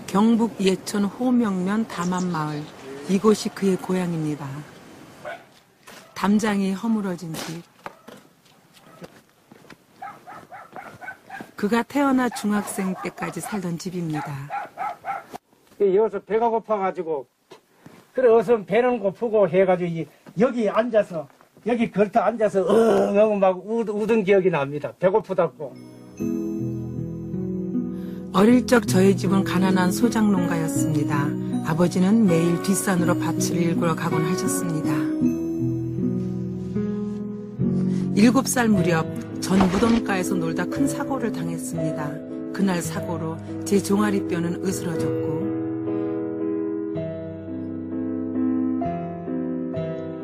경북 예천 호명면 담안마을, 이곳이 그의 고향입니다. 담장이 허물어진 집. 그가 태어나 중학생 때까지 살던 집입니다. 여기서 배가 고파가지고 그래 어서 배는 고프고 해가지고 여기 앉아서 여기 걸터 앉아서 엉엉 막 우던 기억이 납니다. 배고프다고. 어릴 적 저희 집은 가난한 소작 농가였습니다. 아버지는 매일 뒷산으로 밭을 일구러 가곤 하셨습니다. 7살 무렵 전 무덤가에서 놀다 큰 사고를 당했습니다. 그날 사고로 제 종아리뼈는 으스러졌고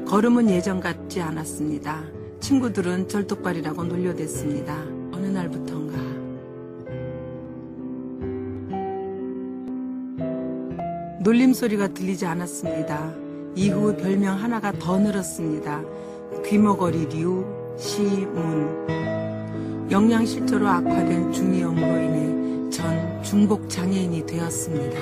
걸음은 예전 같지 않았습니다. 친구들은 절뚝발이라고 놀려댔습니다. 어느 날부턴가 놀림소리가 들리지 않았습니다. 이후 별명 하나가 더 늘었습니다. 귀머거리 류, 시문. 영양실조로 악화된 중이염으로 인해 전 중복 장애인이 되었습니다.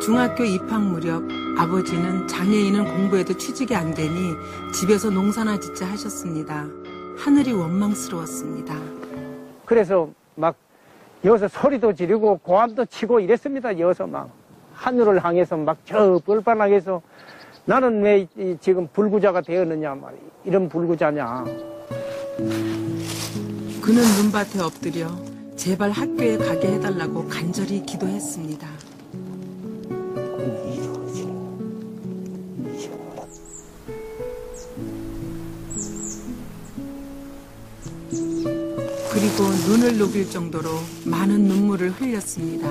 중학교 입학 무렵 아버지는 장애인은 공부해도 취직이 안 되니 집에서 농사나 짓자 하셨습니다. 하늘이 원망스러웠습니다. 그래서 막 여기서 소리도 지르고 고함도 치고 이랬습니다. 여기서 막 하늘을 향해서 막 저 뻘판하게서 나는 왜 지금 불구자가 되었느냐 말이야. 이런 불구자냐. 그는 눈밭에 엎드려 제발 학교에 가게 해달라고 간절히 기도했습니다. 그리고 눈을 녹일 정도로 많은 눈물을 흘렸습니다.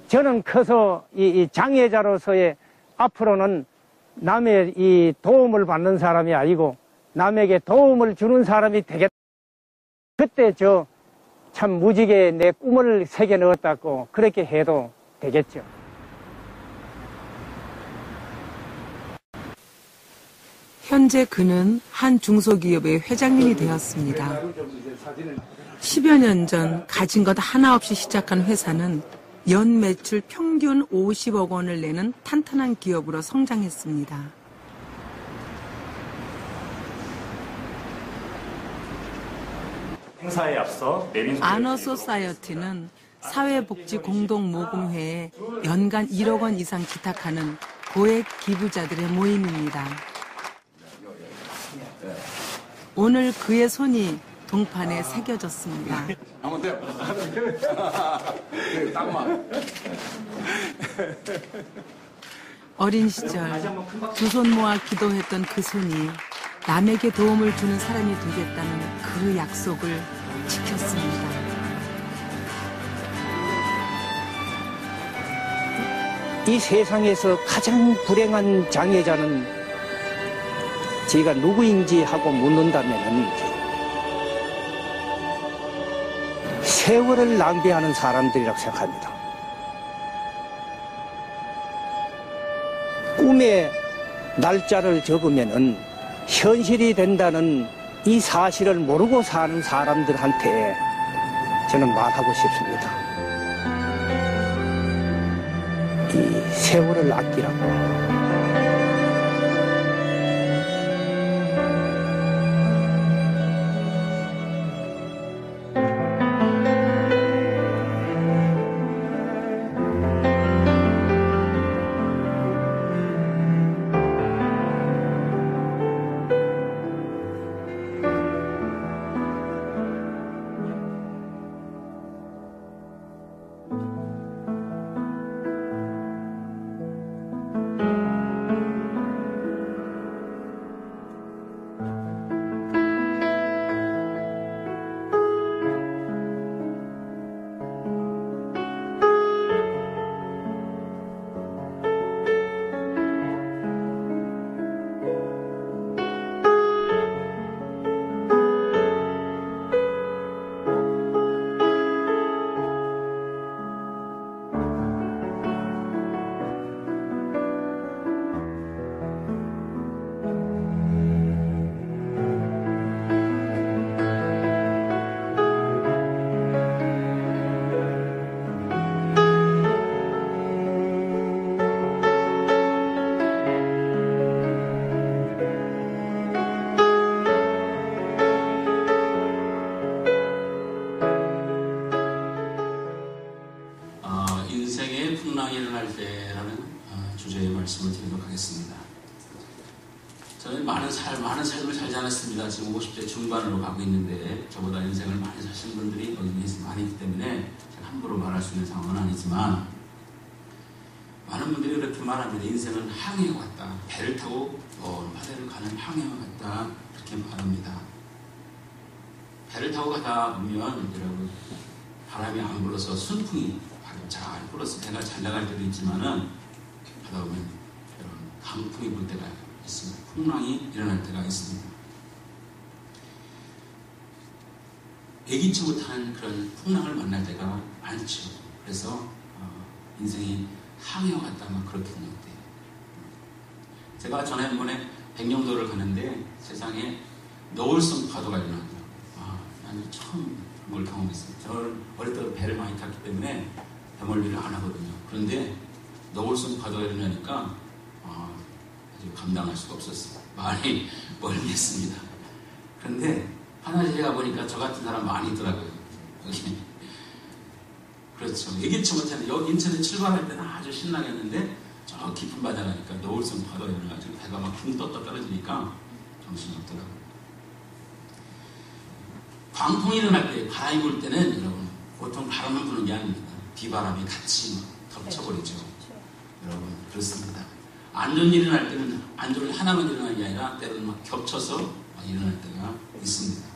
저는 커서 이 장애자로서의 앞으로는 남의 이 도움을 받는 사람이 아니고 남에게 도움을 주는 사람이 되겠다. 그때 저 참 무지개 내 꿈을 새겨 넣었다고 그렇게 해도 되겠죠. 현재 그는 한 중소기업의 회장님이 되었습니다. 10여 년 전 가진 것 하나 없이 시작한 회사는 연 매출 평균 50억 원을 내는 탄탄한 기업으로 성장했습니다. 행사에 앞서 아너 소사이어티는 사회복지공동모금회에 연간 1억 원 이상 기탁하는 고액 기부자들의 모임입니다. 오늘 그의 손이 동판에 새겨졌습니다. 어린 시절 두 손 모아 기도했던 그 손이 남에게 도움을 주는 사람이 되겠다는 그 약속을 지켰습니다. 이 세상에서 가장 불행한 장애자는 제가 누구인지 하고 묻는다면은 세월을 낭비하는 사람들이라고 생각합니다. 꿈에 날짜를 적으면은 현실이 된다는 이 사실을 모르고 사는 사람들한테 저는 말하고 싶습니다. 이 세월을 아끼라고. 주제의 말씀을 드리도록 하겠습니다. 저는 많은 삶을 살지 않았습니다. 지금 50대 중반으로 가고 있는데 저보다 인생을 많이 사신 분들이 여기 많이 있기 때문에 제가 함부로 말할 수 있는 상황은 아니지만 많은 분들이 그렇게 말합니다. 인생은 항해와 같다. 배를 타고 먼 바다를 가는 항해와 같다. 그렇게 말합니다. 배를 타고 가다 보면 여러분 바람이 안 불어서 순풍이 잘 불어서 배가 잘 나갈 때도 있지만은 가다 보면 여러분 강풍이 불 때가 있습니다. 풍랑이 일어날 때가 있습니다. 예기치 못한 그런 풍랑을 만날 때가 많죠. 그래서 인생이 항해와 같다 막 그렇게 생각돼요. 제가 전에 한 번에 백령도를 가는데 세상에 너울성 파도가 일어나더라고요. 나는 처음 그걸 경험했어요. 저는 어릴 때 배를 많이 탔기 때문에 배멀미를 안 하거든요. 그런데 너울성 파도가 일어나니까 아주 감당할 수가 없었어요. 많이 멀미했습니다. 그런데 하나씩 가보니까 저 같은 사람 많이 있더라고요. 여기. 그렇죠. 예기치 못한 여기 인천에 출발할 때는 아주 신나겠는데 저 깊은 바다 가니까 너울성 파도가 일어나가지고 배가 막 붕 떴다 떨어지니까 정신이 없더라고요. 광풍이 일어날 때, 바람이 불 때는 여러분 보통 바람만 부는 게 아닙니다. 비바람이 같이 막 덮쳐버리죠. 여러분 그렇습니다. 안 좋은 일이 일어날 때는 안 좋은 일 하나만 일어나는 게 아니라 때로는 막 겹쳐서 막 일어날 때가 있습니다.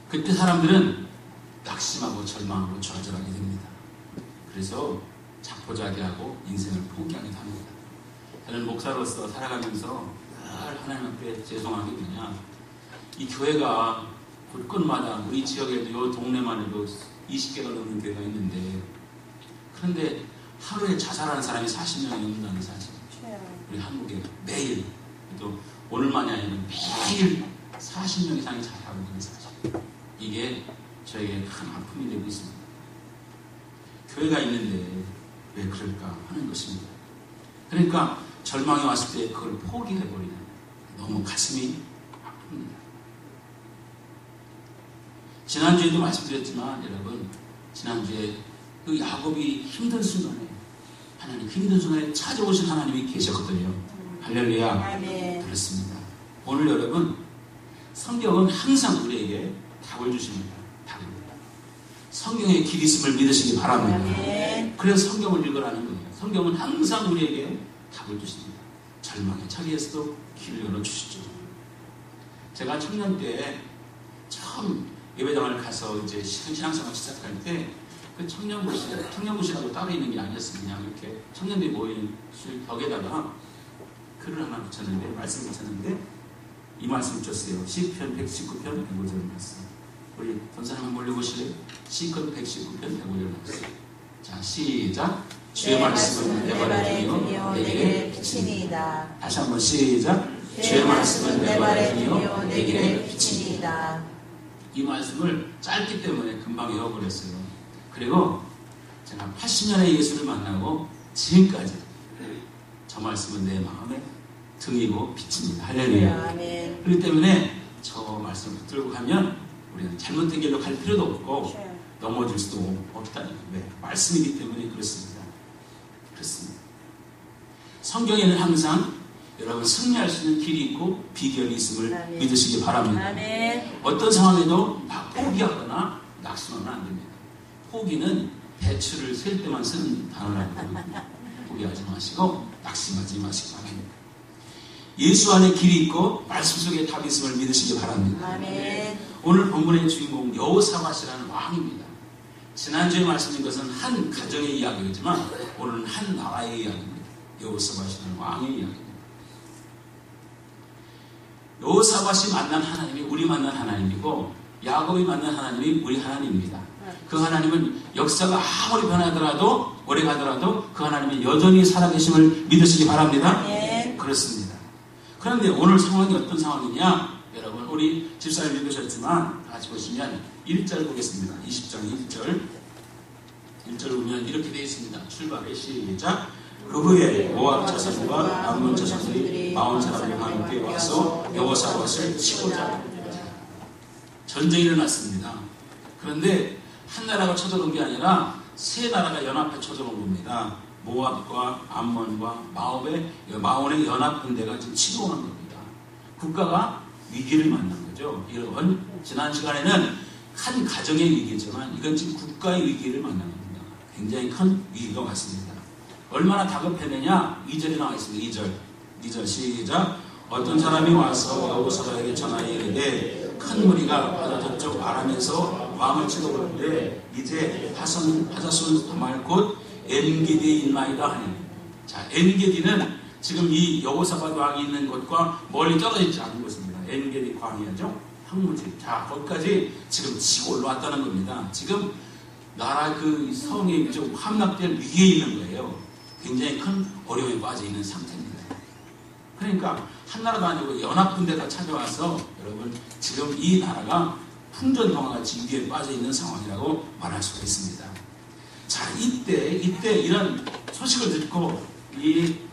그때 사람들은 낙심하고 절망하고 좌절하게 됩니다. 그래서 자포자기하고 인생을 포기하기도 합니다. 저는 목사로서 살아가면서 늘 하나님 앞에 죄송한 게 뭐냐, 이 교회가 곳곳마다 우리 지역에도 이 동네만 해도 20개가 넘는 교회가 있는데 그런데 하루에 자살하는 사람이 40명이 넘는다는 사실. 우리 한국에 매일, 또 오늘만이 아니라 매일 40명 이상이 자살하고 있는 사실. 이게 저에게 큰 아픔이 되고 있습니다. 교회가 있는데 왜 그럴까 하는 것입니다. 그러니까 절망이 왔을 때 그걸 포기해버리는, 너무 가슴이 아픕니다. 지난주에도 말씀드렸지만 여러분, 지난주에 그 야곱이 힘든 순간에, 하나님 힘든 순간에 찾아오신 하나님이 계셨거든요. 할렐루야. 아멘. 그렇습니다. 오늘 여러분, 성경은 항상 우리에게 답을 주십니다. 답을. 성경의 길 있음을 믿으시기 바랍니다. 아멘. 그래서 성경을 읽으라는 거예요. 성경은 항상 우리에게 답을 주십니다. 절망의 자리에서도 길을 열어주시죠. 제가 청년 때 처음 예배당을 가서 이제 신앙생활 시작할 때 그 청년부시라고 따로 있는 게 아니었어요. 그냥 이렇게 청년들이 모이는 벽에다가 글을 하나 붙였는데, 말씀 붙였는데 이 말씀 붙였어요. 시편 119편 105절 말씀. 우리 전사님 한번 올려보실래요? 시편 119편 105절 말씀. 자, 시작. 주의 말씀은 내 발에 등이요 내게 빛이니이다. 다시 한번 시작. 주의 말씀은 내 발에 등이요 내게 빛이니이다. 이 말씀을 짧기 때문에 금방 외워버렸어요. 그리고 제가 80년에 예수를 만나고 지금까지 저 말씀은 내 마음에 등이고 빛입니다. 할렐루야. 아멘. 그렇기 때문에 저 말씀을 붙들고 가면 우리는 잘못된 길로 갈 필요도 없고 넘어질 수도 없다는 거예요. 왜? 말씀이기 때문에 그렇습니다. 그렇습니다. 성경에는 항상 여러분 승리할 수 있는 길이 있고 비결이 있음을 아멘. 믿으시기 바랍니다. 아멘. 어떤 상황에도 막 포기하거나 낙심하면 안 됩니다. 포기는 배추를 셀 때만 쓰는 단어라고 포기하지 마시고 낙심하지 마시기 바랍니다. 예수 안에 길이 있고 말씀 속에 답이 있음을 믿으시기 바랍니다. 아멘. 오늘 본문의 주인공 여호사밧이라는 왕입니다. 지난주에 말씀드린 것은 한 가정의 이야기이지만 오늘은 한 나라의 이야기입니다. 여호사밧이라는 왕의 이야기입니다. 여호사밧이 만난 하나님이 우리 만난 하나님이고 야곱이 만난 하나님이 우리 하나님입니다. 그 하나님은 역사가 아무리 변하더라도 오래 가더라도 그 하나님은 여전히 살아계심을 믿으시기 바랍니다. 네. 그렇습니다. 그런데 오늘 상황이 어떤 상황이냐? 여러분 우리 집사님 읽으셨지만 같이 보시면 1절 보겠습니다. 20장 1절 보면 이렇게 되어 있습니다. 출발해 시작. 그 후에 모압 자손과 암몬 자손들이 마온 사람과 함께 와서 여호사밧을 치고자 전쟁이 일어났습니다. 그런데 한 나라가 쳐들어온 게 아니라 세 나라가 연합해 쳐들어온 겁니다. 모압과 암몬과 마온의 연합군대가 지금 치고 오는 겁니다. 국가가 위기를 만난 거죠. 이런 지난 시간에는 한 가정의 위기지만 이건 지금 국가의 위기를 만난 겁니다. 굉장히 큰 위기가 왔습니다. 얼마나 다급했느냐? 2절에 나와 있습니다. 2절 시작. 어떤 사람이 와서 여호사밧에게 전하여 이르되 큰 무리가 바다 저쪽 아람에서 왕을 치러 오는데 이제 하자손 다말 곧 엔게디에 있나이다 하니. 자, 엔게디는 지금 이 여호사밧 왕이 있는 곳과 멀리 떨어져 있지 않은 곳입니다. 엔게디 광야죠. 항무지. 자, 거기까지 지금 치고 올라왔다는 겁니다. 지금 나라 그 성이 좀 함락될 위기에 있는 거예요. 굉장히 큰 어려움에 빠져 있는 상태입니다. 그러니까 한 나라도 아니고 연합군대가 찾아와서 여러분 지금 이 나라가 풍전등화같이 위기에 빠져 있는 상황이라고 말할 수가 있습니다. 자, 이때 이런 소식을 듣고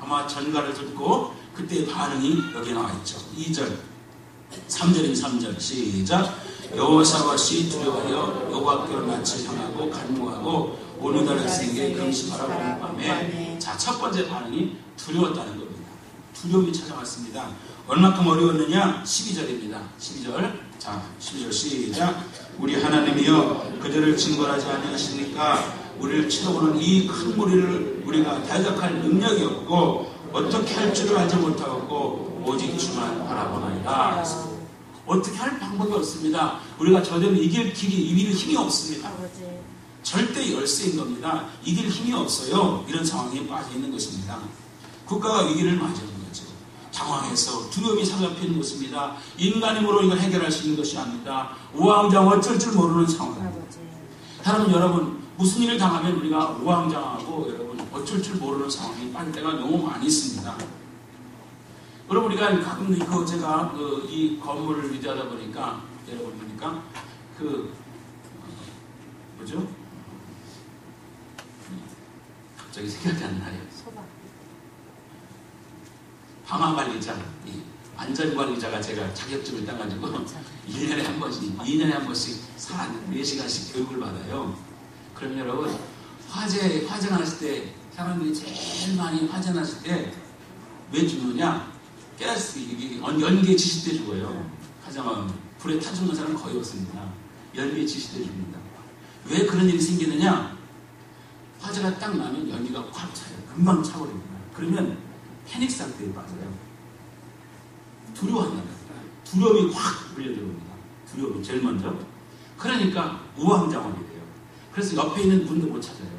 아마 전가를 듣고 그때의 반응이 여기 나와 있죠. 2절 3절 시작. 여호사밧이 두려워하여 여호와께로 낯을 향하고 간구하고 오늘날 백성에게 금식하라고 하는 밤에 자, 첫 번째 반응이 두려웠다는 겁니다. 두려움이 찾아왔습니다. 얼마큼 어려웠느냐? 12절입니다. 12절. 자, 12절 시작. 우리 하나님이여 그들을 징벌하지 아니하십니까? 우리를 치러오는 이 큰 무리를 우리가 대적할 능력이 없고 어떻게 할 줄을 알지 못하고 오직 주만 바라보나이다. 어떻게 할 방법이 없습니다. 우리가 저들을 이길 힘이 없습니다. 절대 열세인 겁니다. 이길 힘이 없어요. 이런 상황에 빠져 있는 것입니다. 국가가 위기를 맞이하는 거죠. 당황해서 두려움이 사로잡히는 것입니다. 인간의 힘으로 이걸 해결할 수 있는 것이 아닙니다. 우왕좌왕 어쩔 줄 모르는 상황입니다. 여러분 무슨 일을 당하면 우리가 우왕좌왕하고 여러분 어쩔 줄 모르는 상황이 빠질 때가 너무 많이 있습니다. 여러분 우리가 가끔 제가 이 건물을 유지하다 보니까 여러분 보니까 뭐죠? 갑자기 생각이 안 나요. 방화관리자, 안전관리자가 제가 자격증을 따가지고 1년에 한 번씩 2년에 한 번씩 4시간씩 교육을 받아요. 그러면 여러분 화재 났을 때 사람들이 제일 많이 화재 났을 때 왜 죽느냐? 가스 연기에 지식돼 죽어요. 가장 불에 타 죽는 사람은 거의 없습니다. 연기에 지식돼 죽는다. 왜 그런 일이 생기느냐? 화재가 딱 나면 연기가 확 차요. 금방 차버립니다. 그러면 패닉 상태에 빠져요. 두려워한다. 두려움이 확 물려들어옵니다. 두려움이 제일 먼저. 그러니까 우왕좌왕이 돼요. 그래서 옆에 있는 문도 못 찾아요.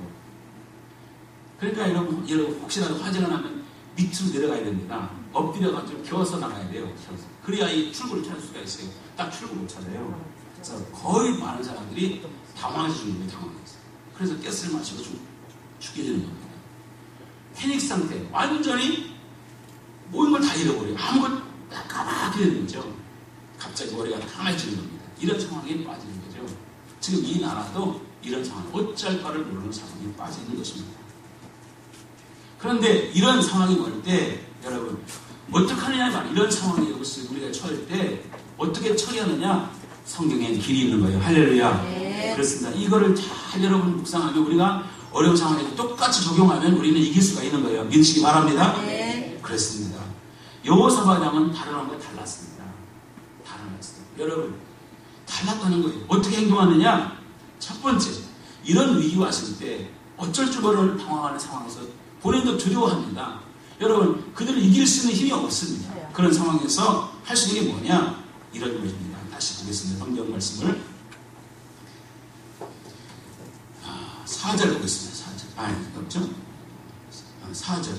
그러니까 여러분 혹시라도 화재가 나면 밑으로 내려가야 됩니다. 엎드려가지고 겨워서 나가야 돼요. 그래야 이 출구를 찾을 수가 있어요. 딱 출구 못 찾아요. 그래서 거의 많은 사람들이 당황해서 죽는 거예요. 당황해서. 그래서 가스를 마시고 죽게 되는 겁니다. 패닉 상태. 완전히 모든 걸 다 잃어버려요. 아무것도 까맣게 되는 거죠. 갑자기 머리가 까매지는 겁니다. 이런 상황에 빠지는 거죠. 지금 이 나라도 이런 상황, 어쩔 바를 모르는 상황에 빠져 있는 것입니다. 그런데 이런 상황이 올 때 여러분 어떻게 하느냐 말 이런 상황에 우리가 처할 때 어떻게 처리하느냐 성경에 길이 있는 거예요. 할렐루야. 네. 그렇습니다. 이거를 잘 여러분 묵상하면 우리가 어려운 상황에 똑같이 적용하면 우리는 이길 수가 있는 거예요. 믿으시기 바랍니다. 네. 그렇습니다. 여호사밧 왕은 다른 왕과 달랐습니다. 여러분 달랐다는 거예요. 어떻게 행동하느냐? 첫 번째 이런 위기가 왔을 때 어쩔 줄 모르는 당황하는 상황에서 본인도 두려워합니다. 여러분 그들을 이길 수 있는 힘이 없습니다. 그런 상황에서 할 수 있는 게 뭐냐? 이런 것입니다. 다시 보겠습니다. 성경 말씀을 4절 보겠습니다. 4절. 없죠? 4절.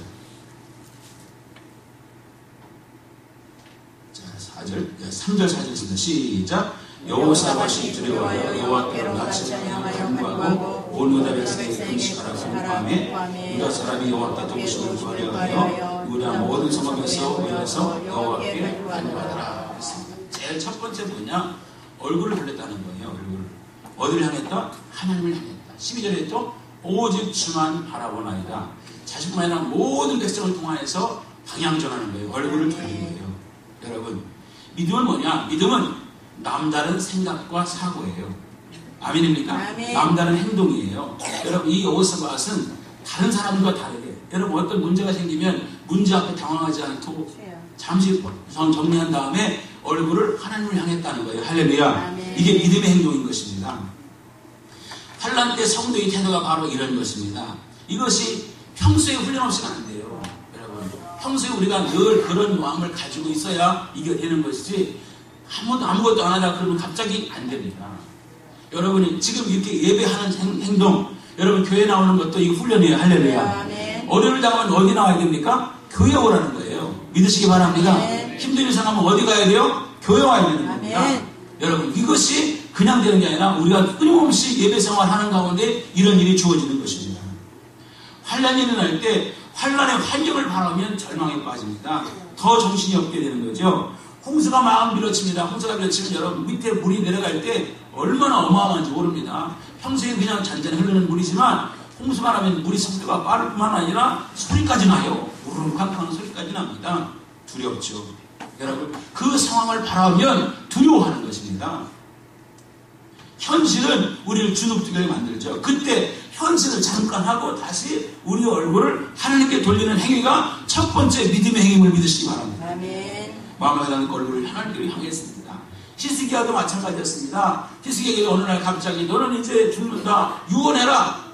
자, 4절. 3절 4절 있습니다. 시작. 여호사밧이 두려워하여 여호와께로 낯을 간구하고 온 유다 백성에게 금식하라고 하는 밤에 유다 사람이 여호와께 동심을 구하려 하여 유다 모든 성읍에서 모여서 여호와께 간구하더라. 제일 첫 번째 뭐냐? 얼굴을 돌렸다는 거예요. 얼굴을. 어디를 향했다? 하나님을 향했다. 12절에 했죠? 오직 주만 바라보나이다. 자신뿐만 아니라 모든 백성을 통하여서 방향 전하는 거예요. 얼굴을 돌리는 거예요. 여러분 믿음은 뭐냐? 믿음은 남다른 생각과 사고예요. 아멘입니까? 아멘. 남다른 행동이에요. 여러분 이 여호사밧은 다른 사람들과 다르게 여러분 어떤 문제가 생기면 문제 앞에 당황하지 않고 잠시 정리한 다음에 얼굴을 하나님을 향했다는 거예요. 할렐루야. 아멘. 이게 믿음의 행동인 것입니다. 환난 때 성도의 태도가 바로 이런 것입니다. 이것이 평소에 훈련 없이는 안 돼요. 여러분 평소에 우리가 늘 그런 마음을 가지고 있어야 이게 되는 것이지 아무것도 안 하다 그러면 갑자기 안 됩니다. 여러분이 지금 이렇게 예배하는 행동, 여러분 교회 나오는 것도 이 훈련이에요. 할렐루야. 아멘. 어려움을 당하면 어디 나와야 됩니까? 교회 오라는 거예요. 믿으시기 바랍니다. 아멘. 힘든 일 상하면 어디 가야 돼요? 교회 와야 되는 겁니다. 아멘. 여러분 이것이 그냥 되는 게 아니라 우리가 끊임없이 예배 생활하는 가운데 이런 일이 주어지는 것입니다. 환난이 일어날 때 환난의 환경을 바라면 절망에 빠집니다. 더 정신이 없게 되는 거죠. 홍수가 막 밀어칩니다. 홍수가 밀어치면 여러분 밑에 물이 내려갈 때 얼마나 어마어마한지 모릅니다. 평소에 그냥 잔잔히 흐르는 물이지만 홍수가 나면 물이 속도가 빠를 뿐만 아니라 소리까지 나요. 우르르캉캉 소리까지 납니다. 두렵죠. 여러분 그 상황을 바라보면 두려워하는 것입니다. 현실은 우리를 주눅들게 만들죠. 그때 현실을 잠깐 하고 다시 우리 얼굴을 하나님께 돌리는 행위가 첫 번째 믿음의 행위임을 믿으시기 바랍니다. 아멘. 마음에 하는 얼굴을 하나님께로 향했습니다. 히스기야도 마찬가지였습니다. 히스기야가 어느 날 갑자기 너는 이제 죽는다. 유언해라.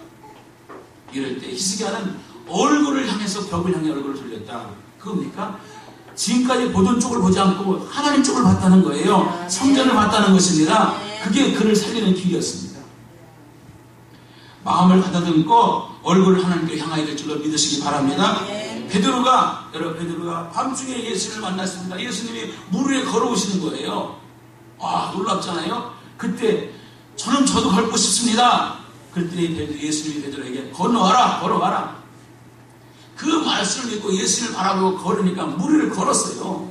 이럴 때 히스기야는 얼굴을 향해서 벽을 향해 얼굴을 돌렸다. 그겁니까? 지금까지 보던 쪽을 보지 않고 하나님 쪽을 봤다는 거예요. 성전을 봤다는 것입니다. 그게 그를 살리는 길이었습니다. 마음을 가다듬고 얼굴을 하나님께 향하게 될 줄로 믿으시기 바랍니다. 여러분 베드로가 밤중에 예수를 만났습니다. 예수님이 물 위에 걸어오시는 거예요. 아 놀랍잖아요. 그때 저도 걷고 싶습니다. 그랬더니 예수님이 베드로에게 걸어와라. 그 말씀을 믿고 예수를 바라보고 걸으니까 물 위를 걸었어요.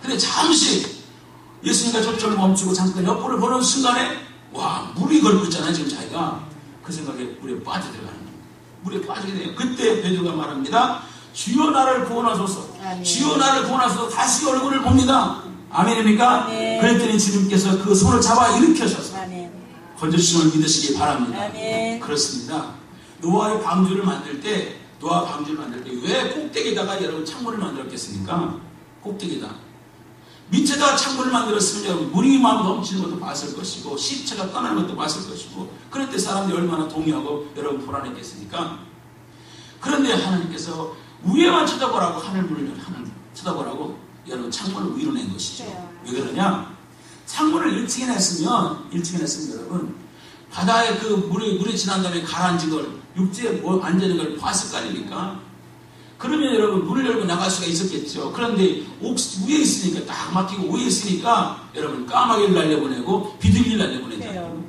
근데 잠시 예수님과 접촉을 멈추고 잠깐 옆으로 보는 순간에 와 물이 걸고 있잖아요. 지금 자기가 그 생각에 물에 빠져들어가는 거예요. 물에 빠지게 돼요. 그때 베드로가 말합니다. 주여 나를 구원하소서. 아멘. 주여 나를 구원하소서. 다시 얼굴을 봅니다. 아멘입니까? 아멘. 그랬더니 주님께서 그 손을 잡아 일으켜셔서 아멘. 건져주심을 믿으시기 바랍니다. 아멘. 그렇습니다. 노아의 방주를 만들 때 왜 꼭대기에다가 여러분 창문을 만들었겠습니까? 꼭대기에다. 밑에다 창문을 만들었으면 여러분 물이 막 넘치는 것도 봤을 것이고 시체가 떠나는 것도 봤을 것이고 그럴 때 사람들이 얼마나 동요하고 여러분 불안했겠습니까? 그런데 하나님께서 위에만 쳐다보라고 하늘 쳐다보라고 여러분 창문을 위로 낸 것이죠. 왜 그러냐? 창문을 1층에 냈으면 여러분 바다에 그 물이 지난 다음에 가라앉은 걸 육지에 앉아있는 걸 봤을 거 아닙니까? 그러면 여러분 문을 열고 나갈 수가 있었겠죠. 그런데 위에 있으니까 딱 막히고 위에 있으니까 여러분 까마귀를 날려보내고 비둘기를 날려보내죠.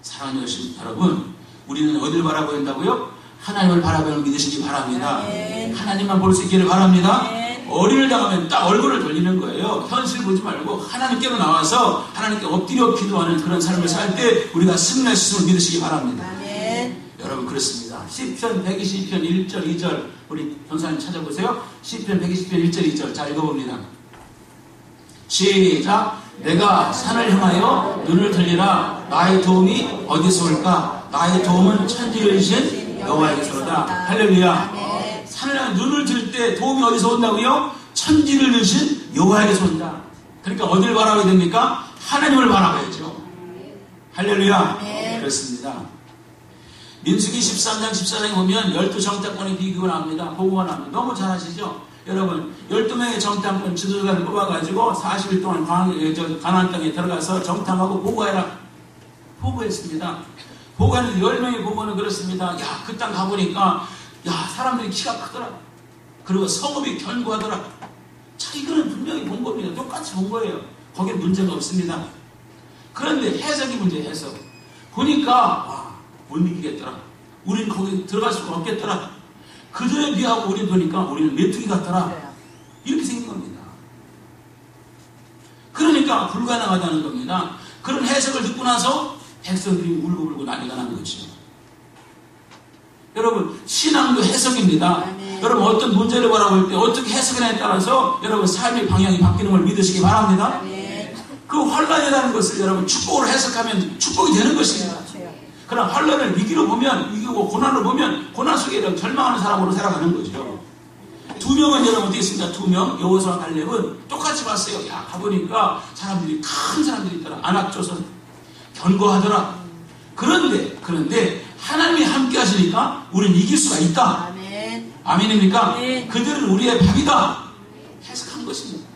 사랑하는 여러분 우리는 어디를 바라보야 한다고요? 하나님을 바라보는 믿으시기 바랍니다. 아멘. 하나님만 볼 수 있기를 바랍니다. 아멘. 어린을 당하면 딱 얼굴을 돌리는 거예요. 현실 보지 말고 하나님께로 나와서 하나님께 엎드려 기도하는 그런 삶을 살 때 우리가 승리할 수 있음을 믿으시기 바랍니다. 아멘. 여러분 그렇습니다. 시편 120편 1절 2절 우리 전사님 찾아보세요. 시편 120편 1절 2절 자 읽어봅니다. 시작. 내가 산을 향하여 눈을 들리라. 나의 도움이 어디서 올까? 나의 도움은 천지를 지신 여호와에게서로다. 할렐루야. 산을 향해 눈을 들 때 도움이 어디서 온다고요? 천지를 지신 여호와에게서 온다. 그러니까 어디를 바라봐야 됩니까? 하나님을 바라봐야죠. 할렐루야. 그렇습니다. 민수기 13장 14장에 보면 12정탐꾼의 비교가 나옵니다. 보고가 나옵니다. 너무 잘 아시죠? 여러분 12명의 정탐꾼 지도자를 뽑아가지고 40일 동안 가나안 땅에 들어가서 정탐하고 보고해라. 보고했습니다. 보고하는데 10명의 보고는 그렇습니다. 야, 그 땅 가보니까 야, 사람들이 키가 크더라. 그리고 성읍이 견고하더라. 자, 이거는 분명히 본 겁니다. 똑같이 본 거예요. 거기에 문제가 없습니다. 그런데 해석이 문제예요. 해석. 보니까 와, 못 믿기겠더라. 우리는 거기 들어갈 수가 없겠더라. 그들에 비하고 우리 보니까 우리는 메뚜기 같더라. 이렇게 생긴 겁니다. 그러니까 불가능하다는 겁니다. 그런 해석을 듣고 나서 백성들이 울고불고 난리가 난 거죠. 여러분 신앙도 해석입니다. 여러분 어떤 문제를 바라볼 때 어떻게 해석하냐에 따라서 여러분 삶의 방향이 바뀌는 걸 믿으시기 바랍니다. 그 환란이라는 것을 여러분 축복으로 해석하면 축복이 되는 것입니다. 그러나 환란을 위기로 보면 위기고 고난을 보면 고난 속에 여러분 절망하는 사람으로 살아가는 거죠. 두 명은 여러분 어떻게 했습니까? 두 명, 여호수아와 갈렙은 똑같이 봤어요. 야, 가보니까 사람들이 큰 사람들이 있더라. 안악 조선 견고하더라. 그런데 하나님이 함께 하시니까 우리는 이길 수가 있다. 아멘. 아멘입니까? 아멘. 그들은 우리의 밥이다. 해석한 것입니다.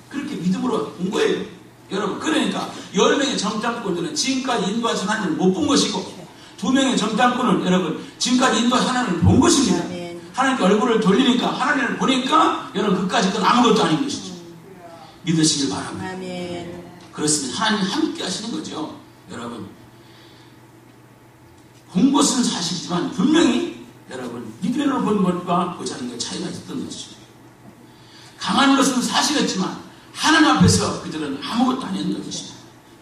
그렇게 믿음으로 온 거예요. 여러분, 그러니까 10명의 정탐꾼들은 지금까지 인도하신 하나님을 못 본 것이고 2명의 정탐꾼은 여러분 지금까지 인도하신 하나님을 본 것입니다. 아멘. 하나님께 얼굴을 돌리니까 하나님을 보니까 여러분 그까지 그건 아무것도 아닌 것이죠. 믿으시길 바랍니다. 아멘. 그렇습니다. 하나님 함께 하시는 거죠. 여러분, 본 것은 사실이지만 분명히 여러분 믿음으로 본 것과 보지 않은 것 차이가 있었던 것이죠. 강한 것은 사실이었지만 하나님 앞에서 그들은 아무것도 아니었던 것입니다.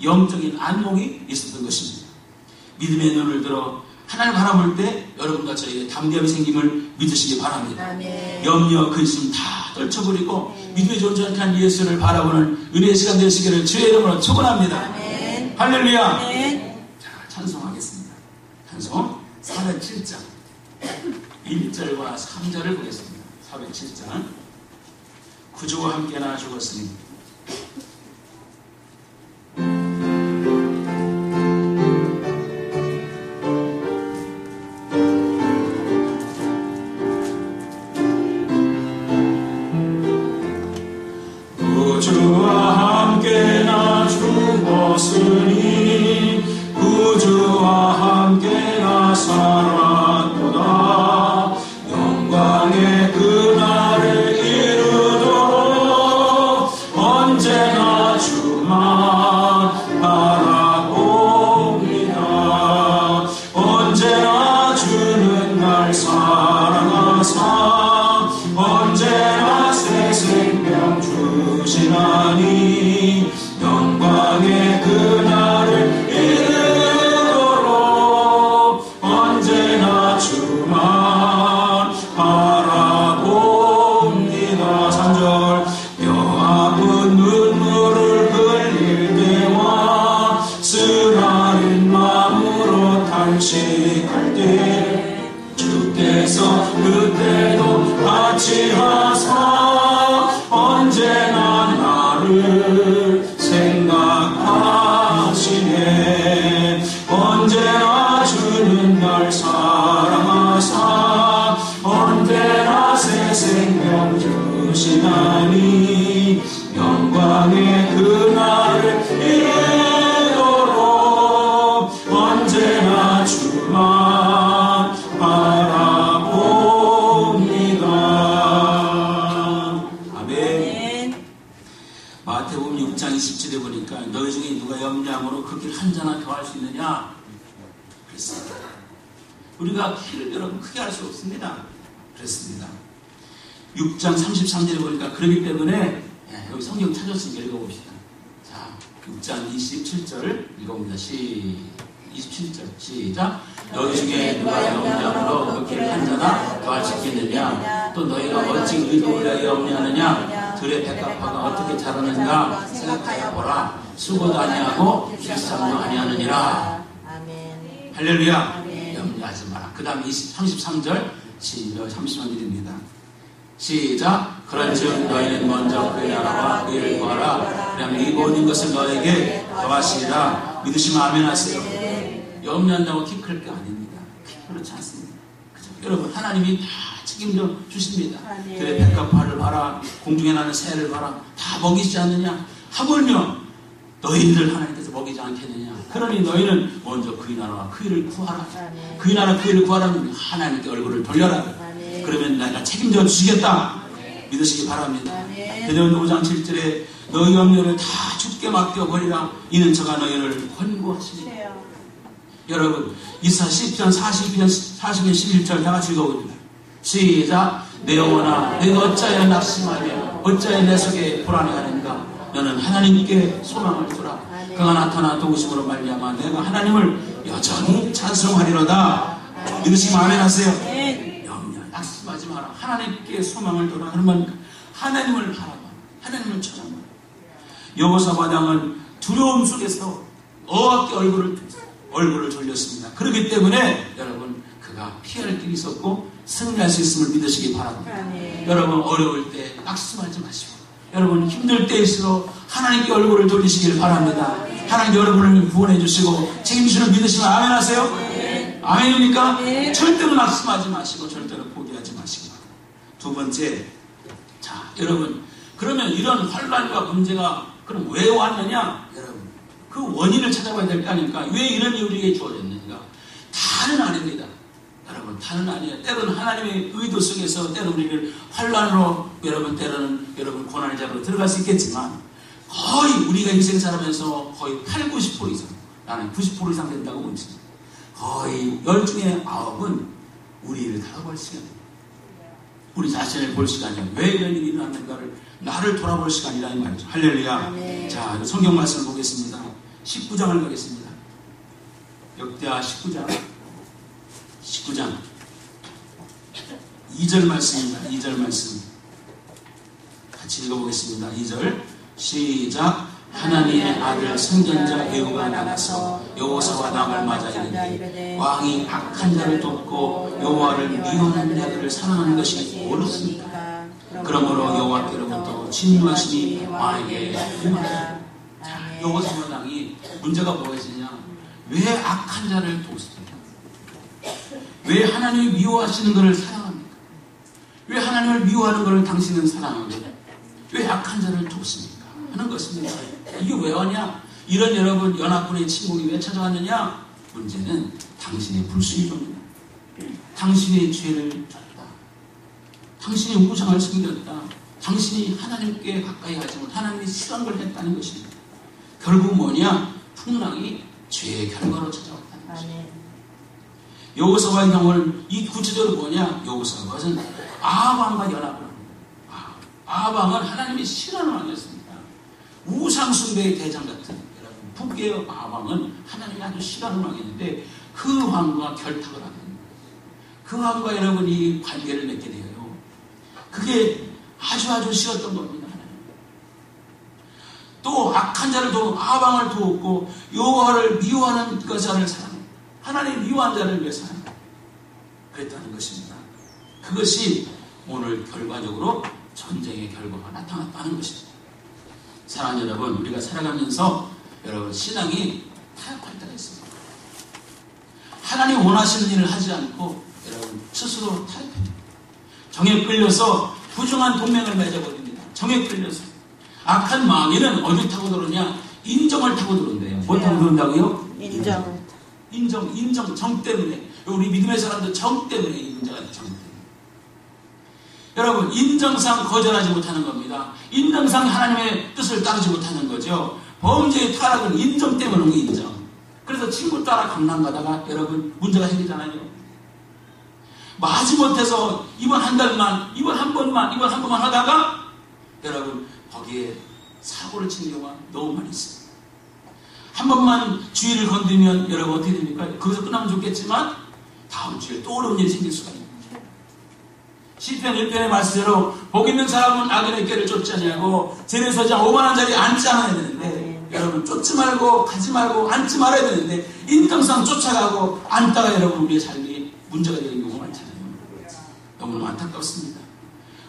영적인 안목이 있었던 것입니다. 믿음의 눈을 들어 하나님 바라볼 때 여러분과 저에게 담대함이 생김을 믿으시기 바랍니다. 아멘. 염려, 근심 다 떨쳐버리고 믿음의 존재한 예수를 바라보는 은혜의 시간 되시기를 주의 이름으로 축원합니다. 아멘. 할렐루야. 아멘. 자, 찬송하겠습니다. 찬송 407장 1절과 3절을 보겠습니다. 407장 구주와 함께나 죽었으니 구주와 함께 나 죽었으니 구주와 함께 나 살았도다. 영광의 그날을 이루도록 언제나 주만 바라봅니다. 언제나 주는 날 사랑하사 언제나 새 생명 주시나니 영광의 그날을 이루도록 언제나 주만 바라봅니다. 3절 뼈아픈 눈물을 흘릴 때와 쓰라린 마음으로 탄식할 때 주께서 그때도 같이 하사 언제나 나를 생각하시네. 언제나 주는 날 사랑하사 언제나 새 생명 주시나니 영광의 그날을 이루도록 언제나 주만 바라봅니다. 아멘. 마태복음 6장 27에 보니까 너희 중에 누가 염려함으로 그 길 한 자나 더할 수 있느냐 그랬습니다. 우리가 길을 여러분 크게 할 수 없습니다. 그랬습니다. 6장 33절에 보니까 그러기 때문에 여기 성경 찾았으니까 읽어봅시다. 자, 6장 27절 읽어봅니다. 27절 시작. 너희 중에 누가 염려함으로 그 길 한 자나 더할 수 있겠느냐. 또 너희가 멋진 의도를 위하여 염려하느냐. 들의 백합화가 어떻게 자라는가 생각하여 보라. 수고도 아니하고 실상도 아니하느니라. 아멘. 할렐루야. 아멘. 염려하지 마라. 그 다음 33절 시작. 30절입니다. 시작. 그런즉 너희는 먼저 그의 나라와 그의 구하라. 그러면 이 모든 것을 너에게 더하시리라. 믿으시면 아멘 하세요. 염려한다고 키 클 게 아닙니다. 그렇지 않습니다. 그죠? 여러분 하나님이 다 책임져 주십니다. 그래 백합화를 봐라. 공중에 나는 새를 봐라. 다 먹이지 않느냐. 하물며 너희들 하나님께서 먹이지 않겠느냐. 그러니 너희는 먼저 그의 나라와 그 일을 구하라. 그의 나라 그 일을 구하라면 하나님께 얼굴을 돌려라. 그러면 내가 책임져 주시겠다. 믿으시기 바랍니다. 베드로전 5장 7절에 너희 염려를 다 주께 맡겨버리라. 이는 저가 너희를 권고하시니. 여러분 이사 시편 40편 11절 다 같이 읽어봅니다. 시작. 내 영혼아 내가 어찌하여 낙심하며 어찌하여 내 속에 불안해하는가. 너는 하나님께 소망을 두라. 그가 나타나 도우심으로 말미암아 내가 하나님을 여전히 찬송하리로다. 믿으시면 아멘 하세요. 염려 낙심하지 마라. 하나님께 소망을 두라. 그러면 하나님을 바라봐. 하나님을 찾아봐. 여호사 마당은 두려움 속에서 어깨 얼굴을 돌렸습니다. 그렇기 때문에 여러분 그가 피할 길이 있었고 승리할 수 있음을 믿으시기 바랍니다. 여러분 어려울 때 낙심하지 마시고 여러분 힘들 때일수록 하나님께 얼굴을 돌리시길 바랍니다. 하나님 여러분을 구원해 주시고 책임지시는 믿으시면 아멘 하세요? 아멘입니까? 절대로 낙심하지 마시고 절대로 포기하지 마시고. 두 번째, 자 여러분 그러면 이런 환란과 문제가 그럼 왜 왔느냐? 여러분 그 원인을 찾아봐야 될 거 아닙니까? 왜 이런 일이 우리에게 주어졌는가? 다는 아닙니다. 여러분 다는 아니에요. 때로는 하나님의 의도 속에서 때로는 우리를 환란으로 여러분 때로는 여러분 고난의 자리로 들어갈 수 있겠지만 거의 우리가 인생 살아면서 거의 8, 90% 이상 나는 90% 이상 된다고 봅니다. 거의 10 중에 9은 우리를 돌아볼 시간입니다. 우리 자신을 볼 시간이야. 왜 이런 일이 일어났는가를 나를 돌아볼 시간이라 이 말이죠. 할렐루야. 네. 자 성경 말씀을 보겠습니다. 19장을 가겠습니다. 역대하 19장 2절 말씀입니다. 2절 말씀 같이 읽어보겠습니다. 2절 시작. 하나님의 아들 선견자 예후가 나가서 여호사와 남을 맞아 이르되 왕이 악한 자를 돕고 여호와를 미워하는 자들을 사랑하는 것이 옳습니까? 그러므로 여호와께로부터 진노하시니 왕에게 임하라. 자, 여호사와 왕이 문제가 무엇이냐? 왜 악한 자를 돕습니까? 왜 하나님이 미워하시는 것을 사랑합니까? 왜 하나님을 미워하는 것을 당신은 사랑합니까? 왜 악한 자를 돕습니까? 하는 것입니다. 이게 왜 왔냐? 이런 여러분 연합군의 침공이 왜 찾아왔느냐? 문제는 당신의 불순종입니다. 당신의 죄를 졌다. 당신의 우상을 숨겼다. 당신이 하나님께 가까이 하지 못 하나님이 싫어한 걸 했다는 것입니다. 결국 뭐냐? 풍랑이 죄의 결과로 찾아왔다는 것입니다. 여호사와의 경우는 이 구체적으로 뭐냐? 여호사와 것은 아합왕과 연합을 합니다. 아합왕은 하나님이 싫어하는 왕이었습니다. 우상숭배의 대장 같은 여러분 북의 아합왕은 하나님이 아주 싫어하는 왕이었는데 그 왕과 결탁을 하게 됩니다. 그 왕과 여러분이 관계를 맺게 돼요. 그게 아주 싫었던 겁니다. 또 악한 자를 도우고 아합왕을 도웠고 여호와를 미워하는 그 자를 사랑해요. 하나님 미워한 자를 위해 사랑해요. 그랬다는 것입니다. 그것이 오늘 결과적으로 전쟁의 결과가 나타났다는 것입니다. 사랑하는 여러분, 우리가 살아가면서 여러분 신앙이 타협할 때가 있습니다. 하나님 원하시는 일을 하지 않고 여러분 스스로 타협합니다. 정에 끌려서 부정한 동맹을 맺어버립니다. 정에 끌려서 악한 마귀는 어디 타고 들어오냐? 인정을 타고 들어온대요. 뭐 타고 들어온다고요? 인정, 정 때문에. 우리 믿음의 사람들 정 때문에 문제가 정 때문에. 여러분, 인정상 거절하지 못하는 겁니다. 인정상 하나님의 뜻을 따르지 못하는 거죠. 범죄의 타락은 인정 때문에 오는 게 인정. 그래서 친구 따라 강남 가다가 여러분 문제가 생기잖아요. 마지못해서 이번 한 달만, 이번 한 번만 하다가 여러분 거기에 사고를 치는 경우가 너무 많이 있습니다. 한 번만 주의를 건드리면 여러분 어떻게 됩니까? 거기서 끝나면 좋겠지만 다음 주에 또 어려운 일이 생길 수가 있습니다. 시편 1편의 말씀대로 복 있는 사람은 악인의 꾀를 쫓지 아니하고 재에 서지 5만원짜리 앉지 않아야 되는데 여러분 쫓지 말고 가지 말고 앉지 말아야 되는데 인정상 쫓아가고 앉다가 여러분 우리의 삶이 문제가 되는 경우가 많잖아요. 너무너무 안타깝습니다.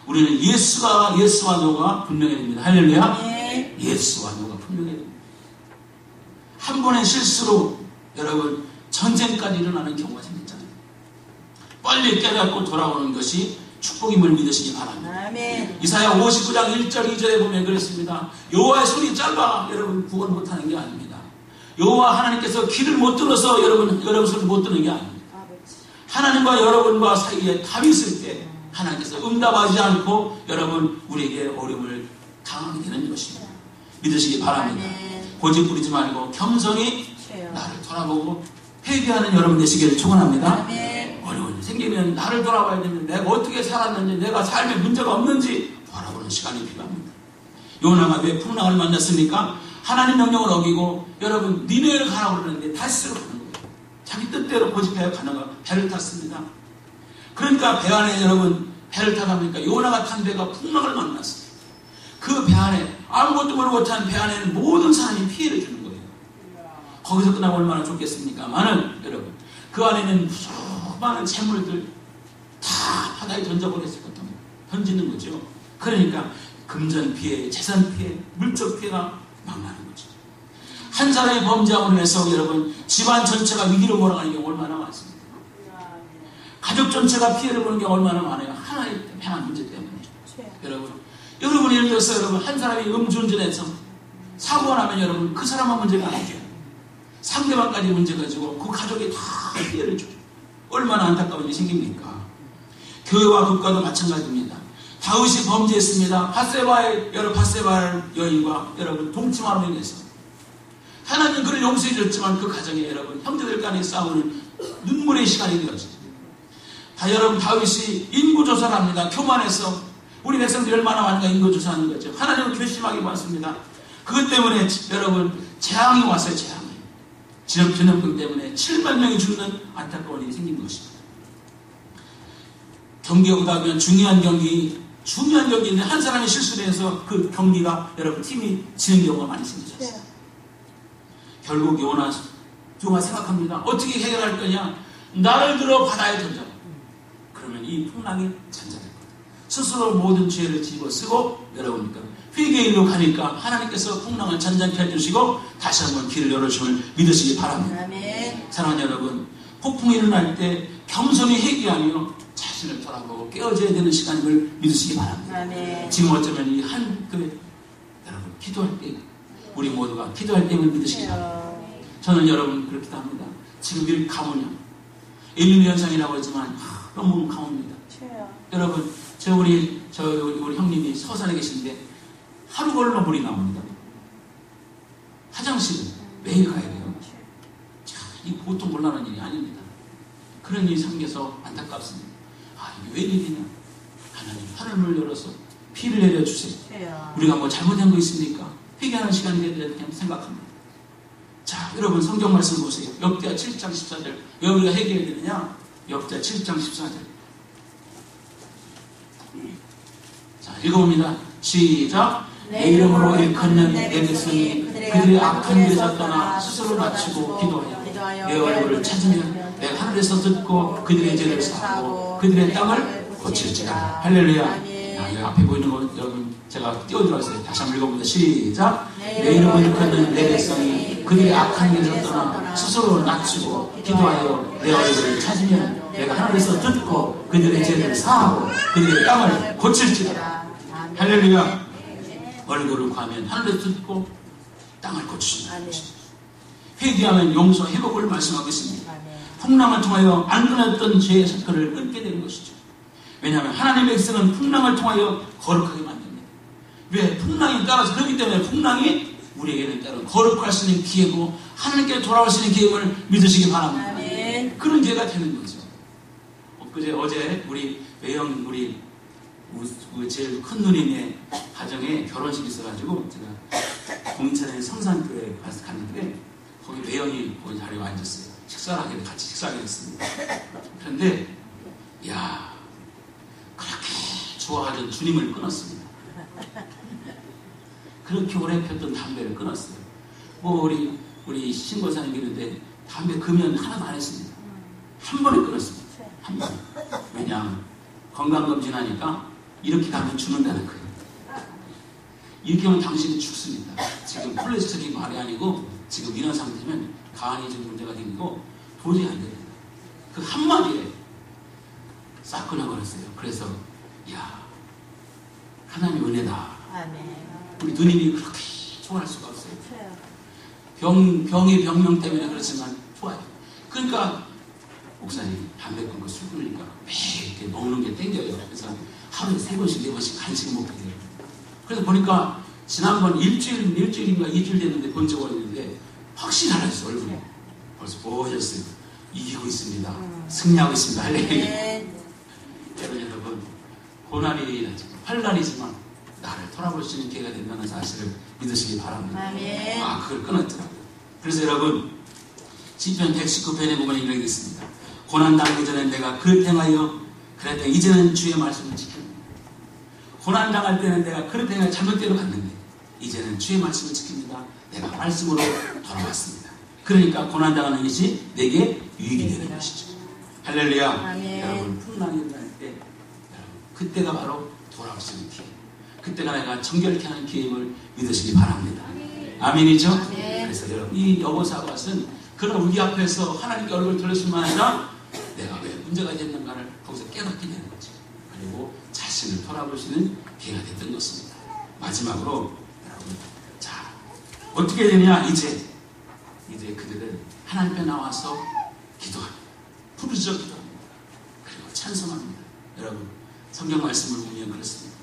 우리는 예수와 노가 분명해야 됩니다. 할렐루야. 네. 예수와 노가 분명해야 됩니다. 한 번의 실수로 여러분 전쟁까지 일어나는 경우가 생겼잖아요. 빨리 깨닫고 돌아오는 것이 축복임을 믿으시기 바랍니다. 아멘. 이사야 59장 1절 2절에 보면 그랬습니다. 여호와의 손이 짧아 여러분 구원 못하는 게 아닙니다. 여호와 하나님께서 귀를 못 들어서 여러분 손을 못 듣는 게 아닙니다. 하나님과 여러분과 사이에 답이 있을 때 하나님께서 응답하지 않고 여러분 우리에게 어려움을 당하게 되는 것입니다. 믿으시기 바랍니다. 고집 부리지 말고 겸손히 나를 돌아보고 회개하는 여러분 되시기를 축원합니다. 어려운 일 생기면 나를 돌아봐야 되는데 내가 어떻게 살았는지 내가 삶에 문제가 없는지 돌아보는 시간이 필요합니다. 요나가 왜 풍랑을 만났습니까? 하나님 명령을 어기고 여러분 니네를 가라고 그러는데 다시로 가는 거예요. 자기 뜻대로 고집하여 가는 거 배를 탔습니다. 그러니까 배 안에 여러분 배를 타다 보니까 요나가 탄 배가 풍랑을 만났어요. 그 배 안에 아무것도 모르고 못한 배 안에는 모든 사람이 피해를 주는 거예요. 거기서 끝나면 얼마나 좋겠습니까만은 여러분, 그 안에는 수많은 재물들 다 바다에 던져버렸을 것 같아요. 던지는 거죠. 그러니까 금전 피해, 재산 피해, 물적 피해가 막 나는 거죠. 한 사람의 범죄함으로 해서 여러분 집안 전체가 위기로 몰아가는 경우 얼마나 많습니다. 가족 전체가 피해를 보는 경우 얼마나 많아요. 하나의 행한 문제 때문에. 여러분 예를 들어서 여러분 한 사람이 음주운전해서 사고가 나면 여러분 그 사람만 문제가 아니죠. 상대방까지 문제가 지고 그 가족이 다 피해를 주죠. 얼마나 안타까운 일이 생깁니까? 교회와 국가도 마찬가지입니다. 다윗이 범죄했습니다. 바세바 여인과 여러분 동침함으로 인해서 하나님 그를 용서해 줬지만 그 가정에 여러분 형제들 간에 싸우는 눈물의 시간이 되었습니다. 여러분 다윗이 인구조사를 합니다. 교만해서 우리 백성들이 얼마나 많은가 인구조사하는 거죠. 하나님은 괘씸하게 봤습니다. 그것 때문에 여러분 재앙이 왔어요. 재앙이. 전염병 때문에 7만 명이 죽는 안타까운 일이 생긴 것입니다. 경기에 오다 보면 중요한 경기인데 한 사람이 실수를 해서 그 경기가 여러분 팀이 지는 경우가 많이 생기셨어요. 결국 요나 생각합니다. 어떻게 해결할 거냐? 나를 들어 바다에 던져. 그러면 이 풍랑이 잔잔할 거다. 스스로 모든 죄를 집어쓰고 여러분 회개의 일로 가니까 하나님께서 풍랑을 잔잔케 해주시고 다시 한번 길을 열어주심을 믿으시기 바랍니다. 아멘. 사랑하는 여러분, 폭풍이 일어날 때 겸손히 회개하며 자신을 돌아보고 깨어져야 되는 시간임을 믿으시기 바랍니다. 아멘. 지금 어쩌면 이 한 교회 여러분 기도할 때 우리 모두가 기도할 때임을 믿으시기 바랍니다. 저는 여러분 그렇기도 합니다. 지금 이렇게 가문이요. 엘리미 현상이라고 하지만 너무 가뭅니다. 여러분 우리 형님이 서산에 계신데 하루 걸러 물이 나옵니다. 화장실은 매일 가야 돼요. 자, 이 보통 곤란한 일이 아닙니다. 그런 일이 생겨서 안타깝습니다. 이게 웬일이냐? 하나님 하늘을 열어서 피를 내려주세요. 우리가 뭐 잘못한 거 있습니까? 회개하는 시간이 되어야 된다고 생각합니다. 자, 여러분 성경 말씀 보세요. 역대하 7장 14절. 왜 우리가 회개해야 되느냐? 역대하 7장 14절. 자, 읽어봅니다. 시작. 내 이름으로 일컫는 내 백성이 그들의 악한 길에서 떠나 스스로 낮추고 기도하여 내 얼굴을 찾으면 내가 하늘에서 듣고 그들의 죄를 사하고 그들의 땅을 고칠지라. 할렐루야. 여기 앞에 보이는 거 여러분 제가 띄워드렸어요. 다시 한번 읽어봅니다. 시작. 내 이름을 일컫는 내 백성이 그들의 악한 길에서 떠나 스스로 낮추고 기도하여 내 얼굴을 찾으면 내가 하늘에서 듣고 그들의 죄를 사하고 그들의 땅을 고칠지라. 할렐루야. 얼굴을 구하면 하늘에서 듣고 땅을 고치신다는 것입니다. 회개하면 용서, 회복을 말씀하고 있습니다. 풍랑을 통하여 안 끊었던 죄의 사건을 끊게 되는 것이죠. 왜냐하면 하나님의 백성은 풍랑을 통하여 거룩하게 만듭니다. 왜? 풍랑이 따라서 그렇기 때문에 풍랑이 우리에게는 따로 거룩할 수 있는 기회고 하나님께 돌아올 수 있는 기회임을 믿으시기 바랍니다. 아멘. 그런 기회가 되는 거죠. 어제 우리 외형 제일 큰 누님의 가정에 결혼식이 있어가지고 제가 공인천에 성산교회 가서 갔는데 거기 외형이 거기 자리에 앉았어요. 같이 식사하게 됐습니다. 그런데 그렇게 좋아하던 주님을 끊었습니다. 그렇게 오래 폈던 담배를 끊었어요. 우리 신고사님 이런데 담배 금연 하나도 안 했습니다. 한 번에 끊었습니다. 한 번. 왜냐 건강검진하니까 이렇게 가면 죽는다는 거예요. 이렇게 하면 당신이 죽습니다. 지금 콜레스테롤이 말이 아니고 지금 이런 상태면 간이 좀 문제가 생기고 도저히 안 됩니다. 그 한마디에 싹 끊어버렸어요. 그래서 하나님의 은혜다. 아멘. 우리 누님이 그렇게 좋아할 수가 없어요. 병의 병명 때문에 그렇지만 좋아요. 그러니까 목사님 담배 끊고 술 끊으니까 매일 이렇게 먹는 게 땡겨요. 그래서 하루에 3번씩 4번씩 간식을 먹게 돼요. 그래서 보니까 지난번 일주일인가 2주일 됐는데 본 적이 있는데 확실히 달라졌어요. 얼굴이 벌써 보여졌어요. 이기고 있습니다. 승리하고 있습니다. 할렐루야. 여러분 고난이 환난이지만 나를 돌아볼 수 있는 기회가 된다는 사실을 믿으시기 바랍니다. 아멘. 그걸 끊었더라고요. 그래서 여러분 시편 119편에 보면 이렇게 있습니다. 고난 당하기 전에 내가 그릇 행하여 그랬더니 이제는 주의 말씀을 지킵니다. 고난 당할 때는 내가 그릇 행하여 잘못대로 갔는데 이제는 주의 말씀을 지킵니다. 내가 말씀으로 돌아왔습니다. 그러니까 고난당하는 것이 내게 유익이 되는 것이죠. 할렐루야. 아멘. 여러분 풍랑이 일어날 때 여러분, 그때가 바로 돌아올 수 있는 기회. 그때가 내가 정결케 하는 기회임을 믿으시기 바랍니다. 아멘이죠? 아멘. 그래서 여러분 이 여호사밧은 그런 우리 앞에서 하나님께 얼굴을 돌렸을 뿐만 아니라 내가 왜 문제가 됐는가를 거기서 깨닫게 되는 거죠. 그리고 자신을 돌아보시는 기회가 됐던 것입니다. 마지막으로 여러분, 자 어떻게 되냐? 이제 그들은 하나님 앞에 나와서 기도합니다. 부르짖어 기도합니다. 그리고 찬송합니다. 여러분 성경 말씀을 보면 그렇습니다.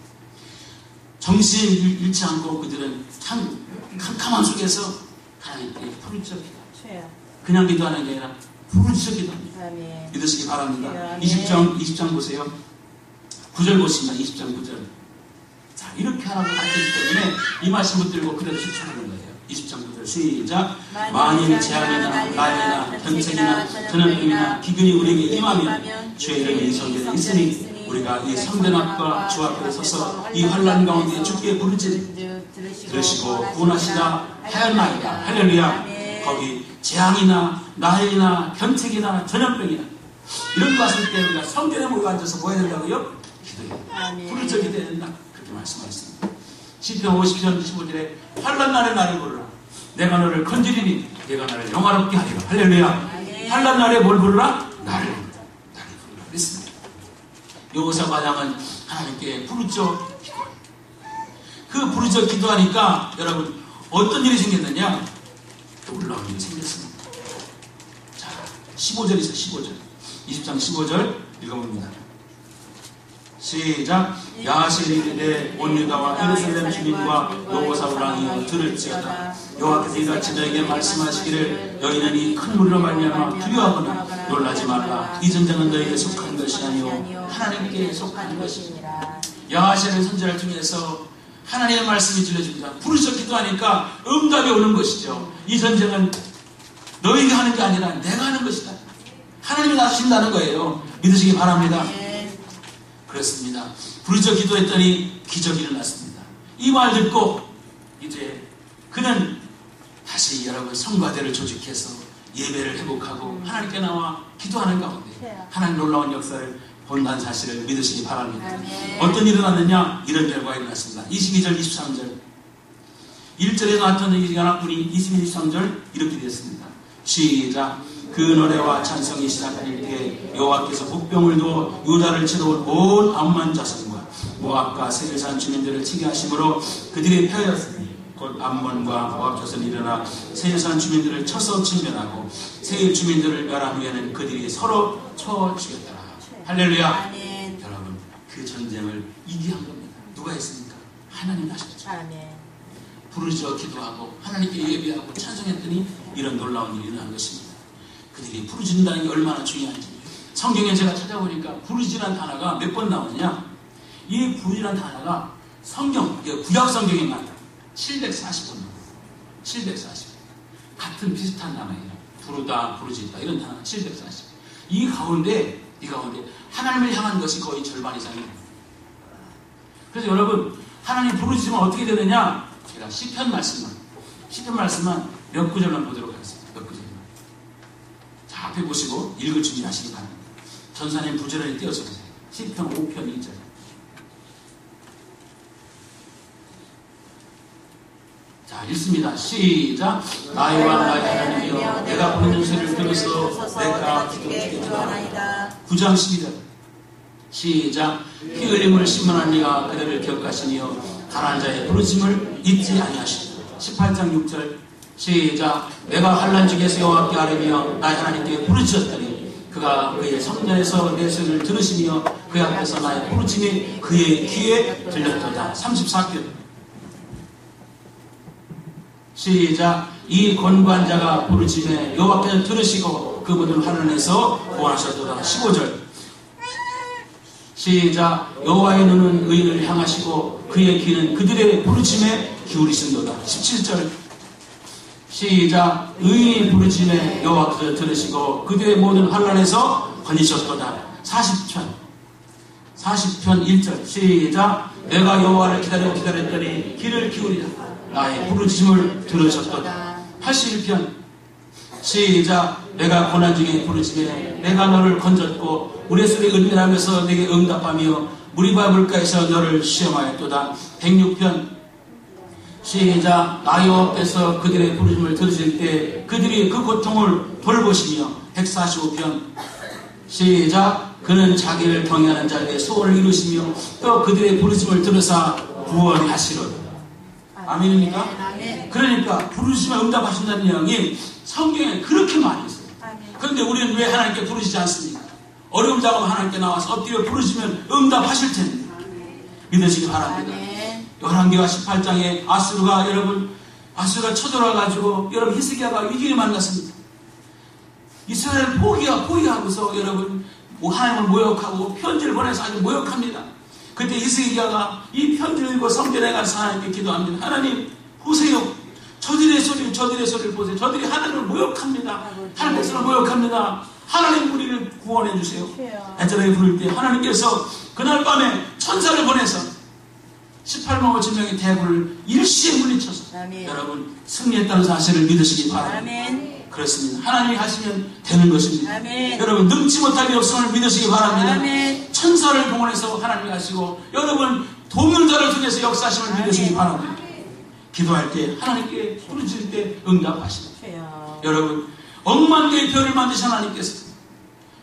정신 잃지 않고 그들은 참 캄캄한 속에서 하나님께 부르짖어 기도합니다. 그냥 기도하는 게 아니라 부르짖어 기도합니다. 아멘. 믿으시기 바랍니다. 아멘. 20장 보세요. 9절 보시면 20장 9절. 자, 이렇게 하라고 가르쳤기 때문에 이 말씀 붙들고 그대로 실천하는 거예요. 20장 9절 시작. 만일 재앙이나 난이나 병책이나 전염병이나 기근이 우리에게 임하면 주의 이름이 이 성전에 있으니 우리가 이 성전 앞과 주 앞에 서서 이 환난 가운데 주께 부르짖으리 들으시고 구원하시다 하였나이다. 할렐루야. 거기 재앙이나 난이나 병책이나 전염병이나 이런 거 왔을 때 우리가 성전에 모여 앉아서 뭐 해야 된다고요? 기도해요. 부르짖어 기도해야 된다. 그렇게 말씀하셨습니다. 시편 50편 15절에 환난 날에 나를 부르라. 내가 너를 건지리니 내가 나를 영화롭게 하리라. 할렐루야. 환난 날에 뭘 부르라? 나를 부르라. 그랬습니다. 여호사밧은 하나님께 부르짖어 기도합니다. 그 부르짖어 기도하니까 여러분 어떤 일이 생겼느냐? 놀라운 일이 생겼습니다. 자, 15절 있어요. 15절. 20장 15절 읽어봅니다. 시작. 야하시니 이르되 온 유다와 예루살렘 주민과 여호사밧 왕이여 들을지어다. 여호와께서 이같이 너에게 말씀하시기를 너희는 이 큰 물로 말미암아 두려워하거나 놀라지 말라. 이 전쟁은 너에게 속한 것이 아니요 하나님께 속한 것이니라. 야하시는 선지자를 통해서 하나님의 말씀이 들려줍니다. 부르짖어 기도하니까 응답이 오는 것이죠. 이 전쟁은 너희가 하는 게 아니라 내가 하는 것이다. 하나님이 나서신다는 거예요. 믿으시기 바랍니다. 그렇습니다. 부르짖어 기도했더니 기적이 일어났습니다. 이 말 듣고 이제 그는 다시 여러분 성가대를 조직해서 예배를 회복하고 하나님께 나와 기도하는 가운데 하나님 놀라운 역사를 본다는 사실을 믿으시기 바랍니다. 어떤 일이 일어났느냐? 이런 결과가 일어났습니다. 22절 23절 1절에 나왔던 이 연합군이 22, 23절 이렇게 되었습니다. 시작. 그 노래와 찬송이 시작할 때에 여호와께서 복병을 두어 유다를 치러올 온 암몬 자손과 모압과 세일산 주민들을 치게 하심으로 그들이 패하였으니 곧 암몬과 모압 자손이 일어나 세일산 주민들을 쳐서 침멸하고 세일 주민들을 멸한 후에는 그들이 서로 쳐 죽였더라. 할렐루야. 아멘. 여러분 그 전쟁을 이기한 겁니다. 누가 했습니까? 하나님 하셨죠. 아멘. 부르짖어 기도하고 하나님께 예배하고 찬송했더니 이런 놀라운 일이 일어난 것입니다. 그들이 부르짖는다는 게 얼마나 중요한지 성경에 제가 찾아보니까 부르짖으라는 단어가 몇 번 나오느냐? 이 부르짖으라는 단어가 성경, 구약 성경에만 740번 나와요. 740. 같은 비슷한 단어예요. 부르다, 부르짖다 이런 단어 740. 이 가운데 하나님을 향한 것이 거의 절반 이상입니다. 그래서 여러분 하나님 부르짖으면 어떻게 되느냐? 제가 시편 말씀만 몇 구절만 보도록 하겠습니다. 몇 구절만. 자, 앞에 보시고 읽을 준비하시기 바랍니다. 전사님 부지런히 띄어서 보세요. 시편 5편 2절. 자, 읽습니다. 시작. 나와 나의 하나님이여 내가 부르는 소리를 들어서 내가 기도하나이다. 9장 12절. 시작. 피 흘림을 심문한 이가 그들을 기억하시니여 가난한 자의 부르심을 잊지 아니하시고. 18장 6절. 시작. 내가 환난 중에서 여호와께 아뢰며 나의 하나님께 부르짖었더니 그가 그의 성전에서 내 소리를 들으시며 그 앞에서 나의 부르짖음이 그의 귀에 들렸도다. 34편. 시작. 이 권관자가 부르짖음에 여호와께서 들으시고 그분을 환난에서 구원하셨도다. 15절. 시작. 여호와의 눈은 의인을 향하시고 그의 귀는 그들의 부르짖음에 기울이신도다. 17절. 시작. 의인이 부르짖음에 여호와께서 들으시고 그들의 모든 환난에서 건지셨도다. 40편 1절. 시작. 내가 여호와를 기다렸더니 귀를 기울이라. 나의 부르짖음을 들으셨도다. 81편 시작. 내가 고난 중에 부르짖에 내가 너를 건졌고 우레소리 은밀하면서 내게 응답하며 무리바 물가에서 너를 시험하였도다. 106편 시작. 나 여호와께서 그들의 부르짖음을 들으실 때 그들이 그 고통을 돌보시며 145편 시작. 그는 자기를 경외하는 자에게 소원을 이루시며 또 그들의 부르짖음을 들으사 구원하시로다. 아멘입니까? 그러니까 부르짖음에 응답하신다는 내용이 성경에 그렇게 많이 있어요. 그런데 우리는 왜 하나님께 부르시지 않습니까? 어려움 작업 하나님께 나와서 엎드려 부르시면 응답하실 텐데 믿으시기 바랍니다. 열왕기와 18장에 아수르가 쳐들어와가지고 여러분 히스기야가 위기를 만났습니다. 이스라엘 포기하고서 여러분 하나님을 모욕하고 편지를 보내서 아주 모욕합니다. 그때 히스기야가 이 편지를 읽고 성전에 가서 하나님께 기도합니다. 하나님 보세요. 저들의 소리를 보세요. 저들이 하나님을 모욕합니다. 하나님 백성을 모욕합니다. 하나님 우리를 구원해 주세요. 애절하게 부를 때 하나님께서 그날 밤에 천사를 보내서 18만 5천 명의 대군을 일시에 물리쳐서 여러분 승리했다는 사실을 믿으시기 바랍니다. 그렇습니다. 하나님이 하시면 되는 것입니다. 여러분 능치 못할 일 없음을 믿으시기 바랍니다. 천사를 동원해서 하나님이 하시고 여러분 동역자를 통해서 역사하심을 믿으시기 바랍니다. 기도할 때 하나님께 부르짖을 때 응답하십니다. 여러분 억만 개의 별을 만드신 하나님께서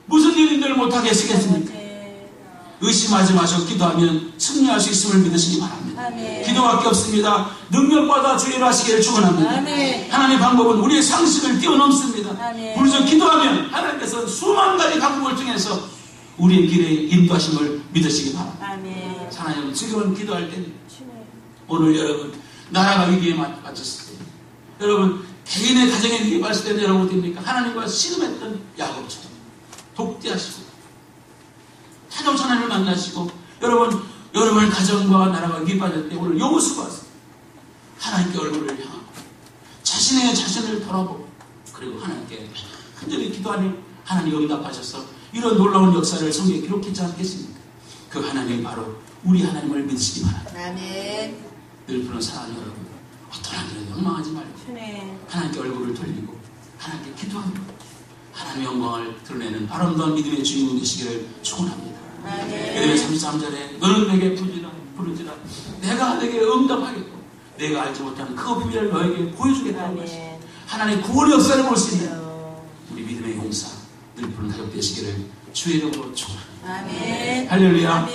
무슨 일인들 못하게 하시겠습니까? 의심하지 마시고 기도하면 승리할 수 있음을 믿으시기 바랍니다. 기도밖에 없습니다. 능력받아 주의를 하시기를 축원합니다. 하나님의 방법은 우리의 상식을 뛰어넘습니다. 우리가 기도하면 하나님께서 수만 가지 방법을 통해서 우리의 길에 인도하심을 믿으시기 바랍니다. 하나님 지금은 기도할 때는 오늘 여러분 나라가 위기에 맞췄을 때 여러분 개인의 가정에 위기에 맞을 때는 여러분 어떻습니까? 하나님과 씨름했던 야곱처럼 독대하시고 타정 하나님을 만나시고 여러분 가정과 나라가 위기에 빠질 때 오늘 여호수아가 왔어요. 하나님께 얼굴을 향하고 자신을 돌아보고 그리고 하나님께 간절히 기도하니 하나님 응답하셔서 이런 놀라운 역사를 성경에 기록했지 않겠습니까? 그 하나님이 바로 우리 하나님을 믿으시기 바랍니다. 늘 부른 사랑하는 여러분 어떤 한들은 영망하지 말고 하나님께 얼굴을 돌리고 하나님께 기도하며 하나님의 영광을 드러내는 아름다운 믿음의 주인공 되시기를 축원합니다. 예레미야 33절에 너는 내게 부르지라 내가 내게 응답하겠고 내가 알지 못하는 그 비밀을 너에게 보여주겠다는 것이 하나님의 구원의 역사를 볼 수 있는 우리 믿음의 용사 늘 부른 가족 되시기를 주의 이름으로 축원합니다. 할렐루야.